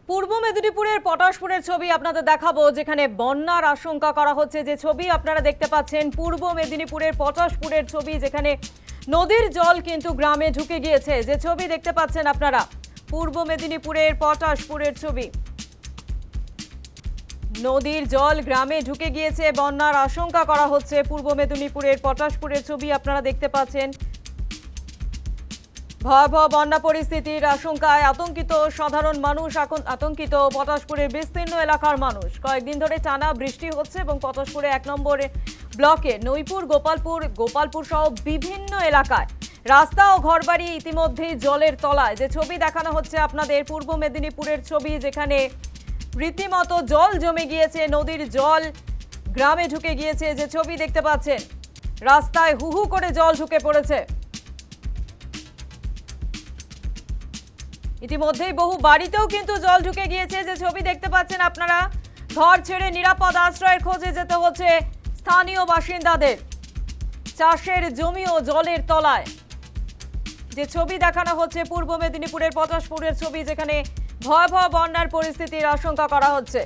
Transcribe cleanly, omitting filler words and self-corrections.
পূর্ব মেদিনীপুরের পটাশপুরের ছবি আপনাদের দেখাবো, যেখানে বন্যার আশঙ্কা করা হচ্ছে। যে ছবি আপনারা দেখতে পাচ্ছেন পূর্ব মেদিনীপুরের পটাশপুরের ছবি, যেখানে নদীর জল কিন্তু গ্রামে ঢুকে গিয়েছে। যে ছবি দেখতে পাচ্ছেন আপনারা পূর্ব মেদিনীপুরের পটাশপুরের ছবি, নদীর জল গ্রামে ঢুকে গিয়েছে, বন্যার আশঙ্কা করা হচ্ছে। পূর্ব মেদিনীপুরের পটাশপুরের ছবি আপনারা দেখতে পাচ্ছেন। ভয়াবহ বন্যা পরিস্থিতির আশঙ্কায় আতঙ্কিত সাধারণ মানুষ, আতঙ্কিত পটাশপুরের বিস্তীর্ণ এলাকার মানুষ। কয়েকদিন ধরে টানা বৃষ্টি হচ্ছে এবং পটাশপুরে 1 নম্বর ব্লকে নৈপুর, গোপালপুর সহ বিভিন্ন এলাকায় রাস্তা ও ঘরবাড়ি ইতিমধ্যেই জলের তলায়। যে ছবি দেখানো হচ্ছে আপনাদের পূর্ব মেদিনীপুরের ছবি, যেখানে রীতিমতো জল জমে গিয়েছে, নদীর জল গ্রামে ঢুকে গিয়েছে। যে ছবি দেখতে পাচ্ছেন, রাস্তায় হু হু করে জল ঢুকে পড়েছে। ইতিমধ্যেই বহু বাড়িতেও কিন্তু জল ঢুকে গিয়েছে। যে ছবি দেখতে পাচ্ছেন আপনারা, ঘর ছেড়ে নিরাপদ আশ্রয়ের খোঁজে যেতে হচ্ছে স্থানীয় বাসিন্দাদের। চাষের জমিও জলের তলায়। যে ছবি দেখানো হচ্ছে পূর্ব মেদিনীপুরের পটাশপুরের ছবি, যেখানে ভয়াবহ বন্যার পরিস্থিতির আশঙ্কা করা হচ্ছে।